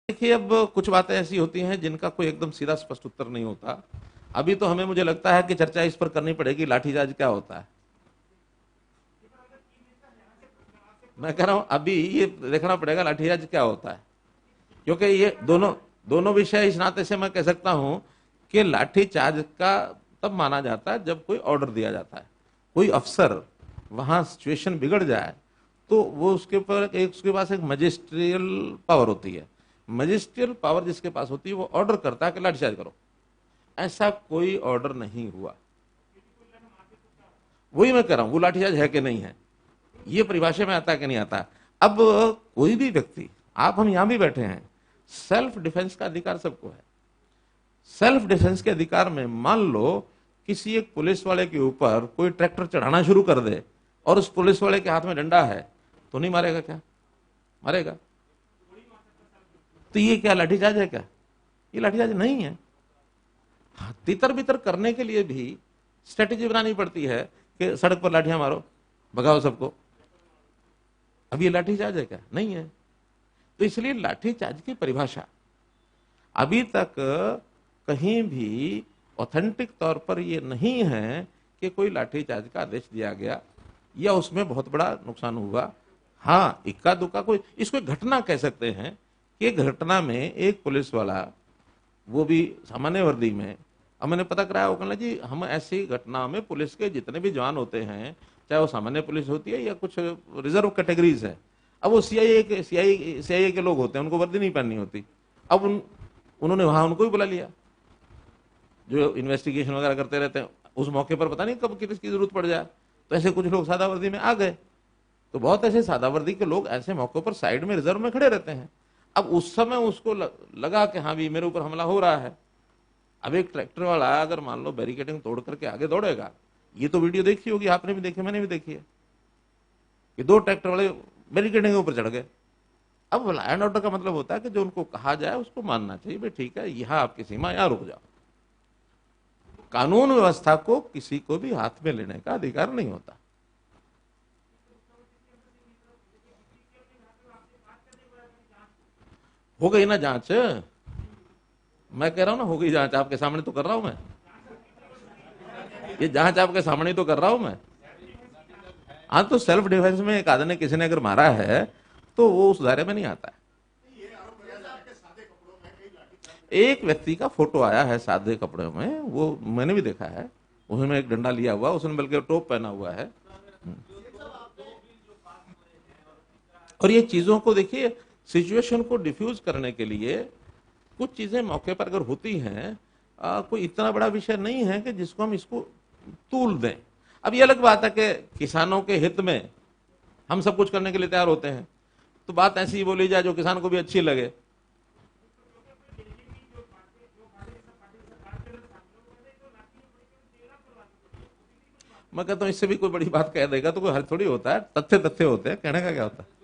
देखिए, अब कुछ बातें ऐसी होती हैं जिनका कोई एकदम सीधा स्पष्ट उत्तर नहीं होता। अभी तो हमें, मुझे लगता है कि चर्चा इस पर करनी पड़ेगी, लाठीचार्ज क्या होता है। मैं कह रहा हूं अभी ये देखना पड़ेगा लाठीचार्ज क्या होता है, क्योंकि ये दोनों दोनों विषय इस नाते से मैं कह सकता हूं कि लाठीचार्ज का तब माना जाता है जब कोई ऑर्डर दिया जाता है। कोई अफसर वहां सिचुएशन बिगड़ जाए तो वो उसके ऊपर एक, उसके पास एक मजिस्ट्रियल पावर होती है। मजिस्ट्रियल पावर जिसके पास होती है वो ऑर्डर करता है कि लाठीचार्ज करो। ऐसा कोई ऑर्डर नहीं हुआ। वही मैं कह रहा हूं, वो लाठीचार्ज है कि नहीं है, ये परिभाषा में आता है कि नहीं आता। अब कोई भी व्यक्ति, आप हम यहां भी बैठे हैं, सेल्फ डिफेंस का अधिकार सबको है। सेल्फ डिफेंस के अधिकार में मान लो किसी एक पुलिस वाले के ऊपर कोई ट्रैक्टर चढ़ाना शुरू कर दे और उस पुलिस वाले के हाथ में डंडा है, तो नहीं मारेगा क्या? मारेगा। तो ये क्या लाठीचार्ज है क्या? ये लाठीचार्ज नहीं है। हाँ, तितर बितर करने के लिए भी स्ट्रेटेजी बनानी पड़ती है कि सड़क पर लाठियां मारो, भगाओ सबको। अब ये लाठीचार्ज है क्या? नहीं है। तो इसलिए लाठीचार्ज की परिभाषा अभी तक कहीं भी ऑथेंटिक तौर पर यह नहीं है कि कोई लाठीचार्ज का आदेश दिया गया या उसमें बहुत बड़ा नुकसान हुआ। हाँ, इक्का दुक्का कोई, इसको एक घटना कह सकते हैं कि एक घटना में एक पुलिस वाला, वो भी सामान्य वर्दी में, अब मैंने पता कराया, वो कहना जी हम ऐसी घटना में पुलिस के जितने भी जवान होते हैं, चाहे वो सामान्य पुलिस होती है या कुछ रिजर्व कैटेगरीज है, अब वो सीआईए के लोग होते हैं, उनको वर्दी नहीं पहननी होती। अब उन्होंने वहां उनको ही बुला लिया जो इन्वेस्टिगेशन वगैरह करते रहते हैं। उस मौके पर पता नहीं कब किसकी जरूरत पड़ जाए, तो ऐसे कुछ लोग सादा वर्दी में आ गए। तो बहुत ऐसे सादा वर्दी के लोग ऐसे मौकों पर साइड में रिजर्व में खड़े रहते हैं। अब उस समय उसको लगा कि हाँ भी मेरे ऊपर हमला हो रहा है। अब एक ट्रैक्टर वाला अगर मान लो बैरिकेडिंग तोड़ करके आगे दौड़ेगा, ये तो वीडियो देखी होगी, आपने भी देखी, मैंने भी देखी है, कि दो ट्रैक्टर वाले बैरिकेडिंग के ऊपर चढ़ गए। अब लॉ एंड ऑर्डर का मतलब होता है कि जो उनको कहा जाए उसको मानना चाहिए, भाई ठीक है यहां आपकी सीमा, यहां रुक जाओ। कानून व्यवस्था को किसी को भी हाथ में लेने का अधिकार नहीं होता। हो गई ना जांच, मैं कह रहा हूं ना, हो गई जांच, आपके सामने तो कर रहा हूं मैं, ये जांच आपके सामने तो कर रहा हूं मैं। हाँ, तो सेल्फ डिफेंस में एक आदमी ने, किसी ने अगर मारा है तो वो उस दायरे में नहीं आता है। एक व्यक्ति का फोटो आया है सादे कपड़े में, वो मैंने भी देखा है, उसमें एक डंडा लिया हुआ, उसने बल्कि टोप पहना हुआ है। और ये चीजों को देखिए, सिचुएशन को डिफ्यूज करने के लिए कुछ चीजें मौके पर अगर होती हैं, कोई इतना बड़ा विषय नहीं है कि जिसको हम इसको तूल दें। अब ये अलग बात है कि किसानों के हित में हम सब कुछ करने के लिए तैयार होते हैं, तो बात ऐसी ही बोली जाए जो किसान को भी अच्छी लगे। मैं कहता हूं इससे भी कोई बड़ी बात कह देगा तो कोई हर थोड़ी होता है, तथ्य तथ्य होते हैं, कहने का क्या होता है।